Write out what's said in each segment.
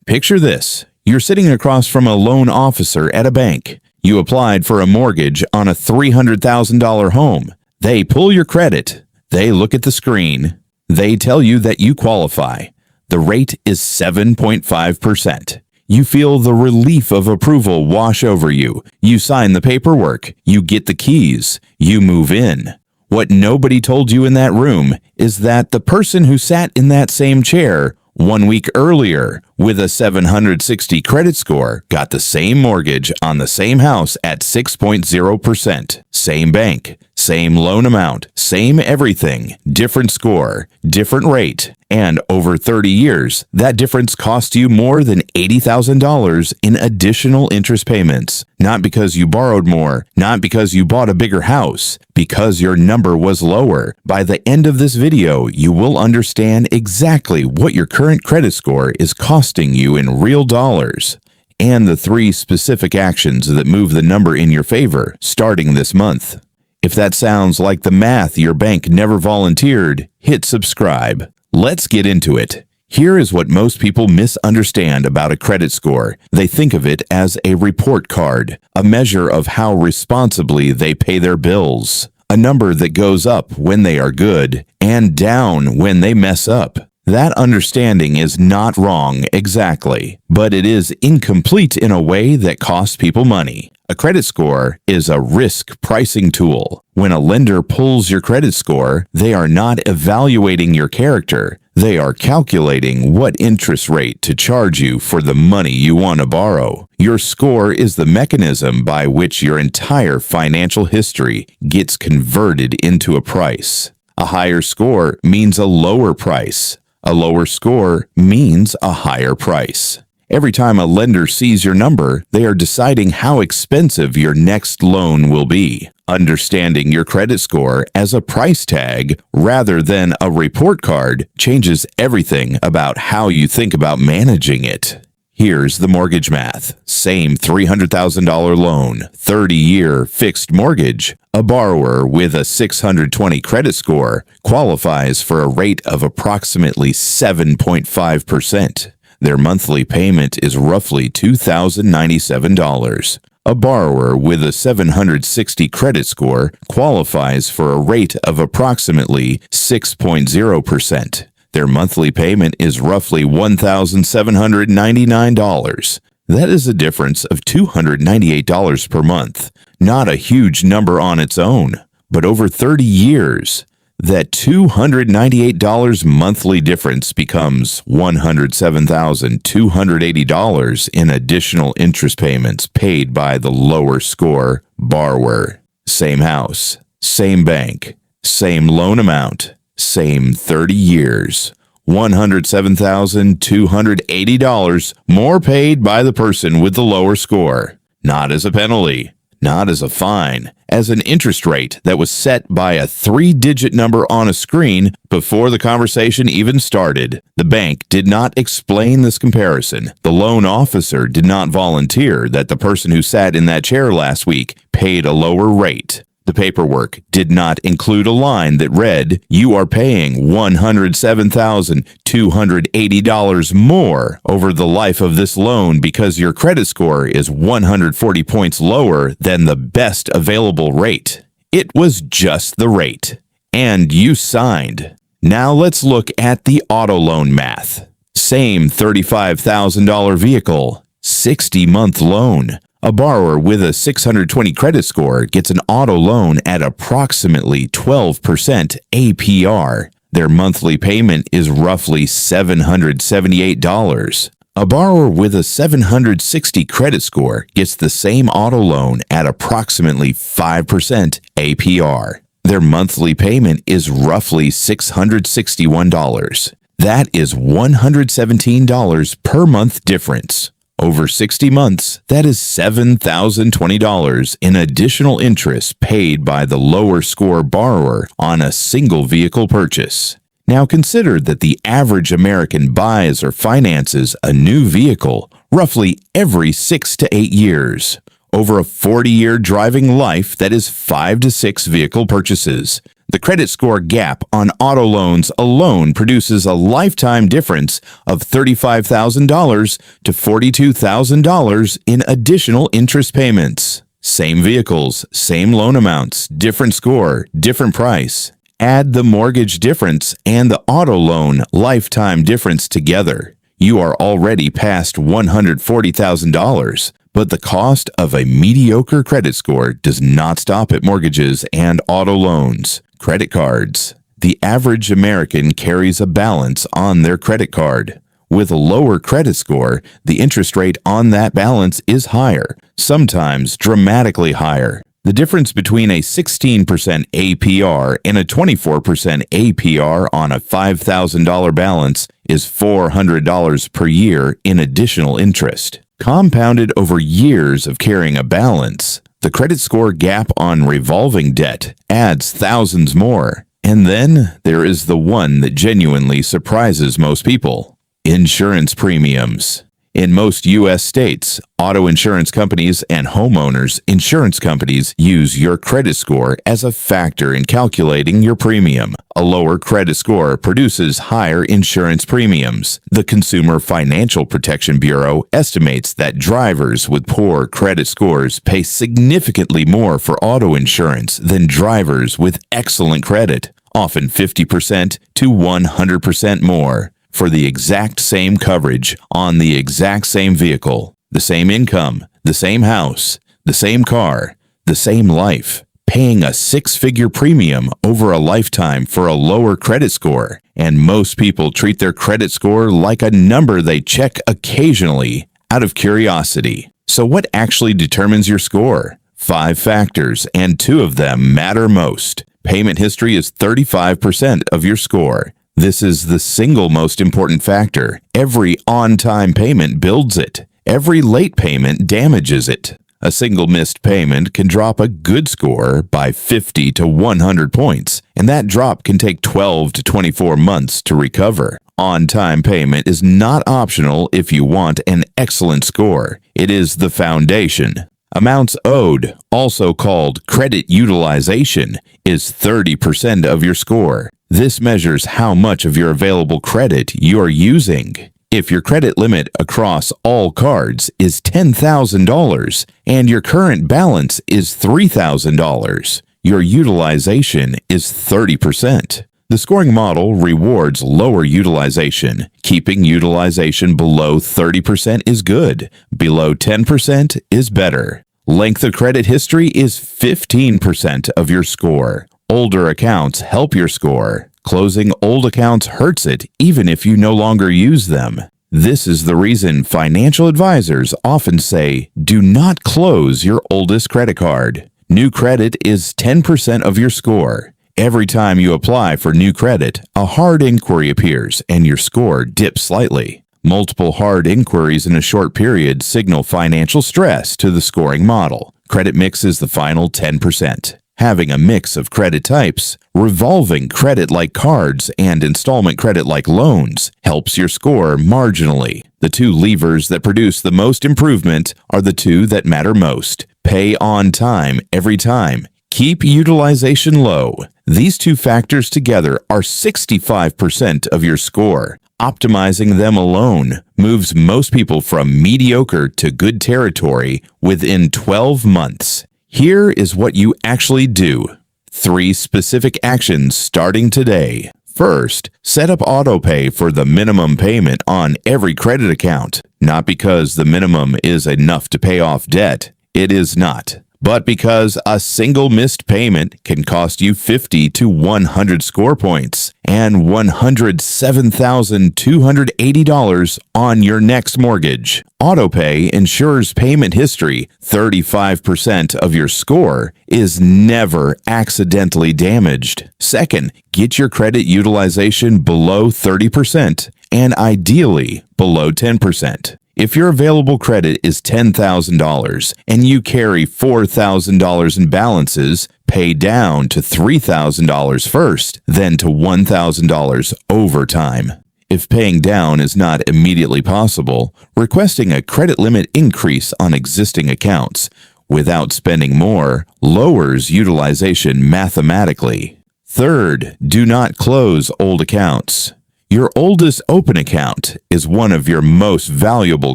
Picture this. You're sitting across from a loan officer at a bank. You applied for a mortgage on a $300,000 home. They pull your credit. They look at the screen. They tell you that you qualify. The rate is 7.5%. You feel the relief of approval wash over you. You sign the paperwork. You get the keys. You move in. What nobody told you in that room is that the person who sat in that same chair 1 week earlier with a 760 credit score got the same mortgage on the same house at 6.0%. Same bank, same loan amount, same everything, different score, different rate. And over 30 years, that difference cost you more than $80,000 in additional interest payments. Not because you borrowed more, not because you bought a bigger house, because your number was lower. By the end of this video, you will understand exactly what your current credit score is costing you in real dollars, and the 3 specific actions that move the number in your favor starting this month. If that sounds like the math your bank never volunteered, hit subscribe. Let's get into it. Here is what most people misunderstand about a credit score. They think of it as a report card, a measure of how responsibly they pay their bills, a number that goes up when they are good and down when they mess up. That understanding is not wrong exactly, but it is incomplete in a way that costs people money. A credit score is a risk pricing tool. When a lender pulls your credit score, they are not evaluating your character. They are calculating what interest rate to charge you for the money you want to borrow. Your score is the mechanism by which your entire financial history gets converted into a price. A higher score means a lower price. A lower score means a higher price. Every time a lender sees your number, they are deciding how expensive your next loan will be. Understanding your credit score as a price tag rather than a report card changes everything about how you think about managing it. Here's the mortgage math. Same $300,000 loan, 30-year fixed mortgage. A borrower with a 620 credit score qualifies for a rate of approximately 7.5%. Their monthly payment is roughly $2,097. A borrower with a 760 credit score qualifies for a rate of approximately 6.0%. Their monthly payment is roughly $1,799. That is a difference of $298 per month. Not a huge number on its own, but over 30 years, that $298 monthly difference becomes $107,280 in additional interest payments paid by the lower score borrower. Same house, same bank, same loan amount, same 30 years. $107,280 more paid by the person with the lower score. Not as a penalty, not as a fine, as an interest rate that was set by a 3-digit number on a screen before the conversation even started. The bank did not explain this comparison. The loan officer did not volunteer that the person who sat in that chair last week paid a lower rate. The paperwork did not include a line that read, "You are paying $107,280 more over the life of this loan because your credit score is 140 points lower than the best available rate." It was just the rate. And you signed. Now let's look at the auto loan math. Same $35,000 vehicle, 60-month loan. A borrower with a 620 credit score gets an auto loan at approximately 12% APR. Their monthly payment is roughly $778. A borrower with a 760 credit score gets the same auto loan at approximately 5% APR. Their monthly payment is roughly $661. That is $117 per month difference. Over 60 months, that is $7,020 in additional interest paid by the lower score borrower on a single vehicle purchase. Now consider that the average American buys or finances a new vehicle roughly every 6 to 8 years. Over a 40-year driving life, that is 5 to 6 vehicle purchases. The credit score gap on auto loans alone produces a lifetime difference of $35,000 to $42,000 in additional interest payments. Same vehicles, same loan amounts, different score, different price. Add the mortgage difference and the auto loan lifetime difference together. You are already past $140,000, but the cost of a mediocre credit score does not stop at mortgages and auto loans. Credit cards. The average American carries a balance on their credit card. With a lower credit score, the interest rate on that balance is higher, sometimes dramatically higher. The difference between a 16% APR and a 24% APR on a $5,000 balance is $400 per year in additional interest. Compounded over years of carrying a balance, the credit score gap on revolving debt adds thousands more. And then there is the one that genuinely surprises most people: insurance premiums. In most U.S. states, auto insurance companies and homeowners insurance companies use your credit score as a factor in calculating your premium. A lower credit score produces higher insurance premiums. The Consumer Financial Protection Bureau estimates that drivers with poor credit scores pay significantly more for auto insurance than drivers with excellent credit, often 50% to 100% more, for the exact same coverage on the exact same vehicle, the same income, the same house, the same car, the same life. Paying a six-figure premium over a lifetime for a lower credit score, and most people treat their credit score like a number they check occasionally out of curiosity. So what actually determines your score? 5 factors, and 2 of them matter most. Payment history is 35% of your score. This is the single most important factor. Every on-time payment builds it. Every late payment damages it. A single missed payment can drop a good score by 50 to 100 points, and that drop can take 12 to 24 months to recover. On-time payment is not optional if you want an excellent score. It is the foundation. Amounts owed, also called credit utilization, is 30% of your score. This measures how much of your available credit you're using. If your credit limit across all cards is $10,000 and your current balance is $3,000, your utilization is 30%. The scoring model rewards lower utilization. Keeping utilization below 30% is good. Below 10% is better. Length of credit history is 15% of your score. Older accounts help your score. Closing old accounts hurts it even if you no longer use them. This is the reason financial advisors often say, do not close your oldest credit card. New credit is 10% of your score. Every time you apply for new credit, a hard inquiry appears and your score dips slightly. Multiple hard inquiries in a short period signal financial stress to the scoring model. Credit mix is the final 10%. Having a mix of credit types, revolving credit like cards and installment credit like loans, helps your score marginally. The 2 levers that produce the most improvement are the 2 that matter most. Pay on time every time. Keep utilization low. These 2 factors together are 65% of your score. Optimizing them alone moves most people from mediocre to good territory within 12 months. Here is what you actually do. 3 specific actions starting today. First, set up autopay for the minimum payment on every credit account. Not because the minimum is enough to pay off debt. It is not. But because a single missed payment can cost you 50 to 100 score points and $107,280 on your next mortgage. Autopay ensures payment history. 35% of your score is never accidentally damaged. Second, get your credit utilization below 30% and ideally below 10%. If your available credit is $10,000 and you carry $4,000 in balances, pay down to $3,000 first, then to $1,000 over time. If paying down is not immediately possible, requesting a credit limit increase on existing accounts without spending more lowers utilization mathematically. Third, do not close old accounts. Your oldest open account is one of your most valuable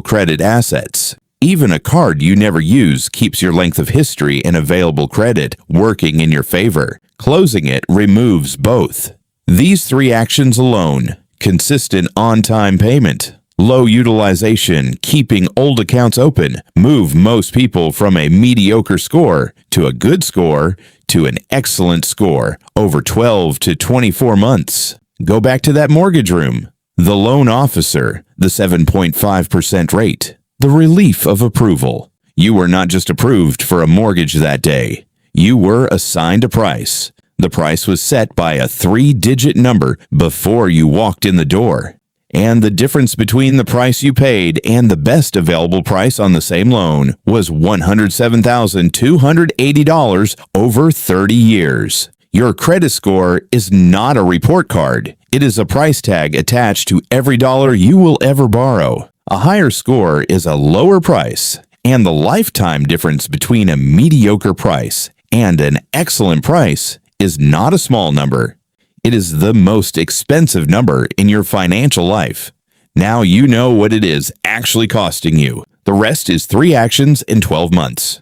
credit assets. Even a card you never use keeps your length of history and available credit working in your favor. Closing it removes both. These three actions alone, consistent on-time payment, low utilization, keeping old accounts open, move most people from a mediocre score to a good score to an excellent score over 12 to 24 months. Go back to that mortgage room, the loan officer, the 7.5% rate, the relief of approval. You were not just approved for a mortgage that day. You were assigned a price. The price was set by a 3-digit number before you walked in the door. And the difference between the price you paid and the best available price on the same loan was $107,280 over 30 years. Your credit score is not a report card. It is a price tag attached to every dollar you will ever borrow. A higher score is a lower price, and the lifetime difference between a mediocre price and an excellent price is not a small number. It is the most expensive number in your financial life. Now you know what it is actually costing you. The rest is 3 actions in 12 months.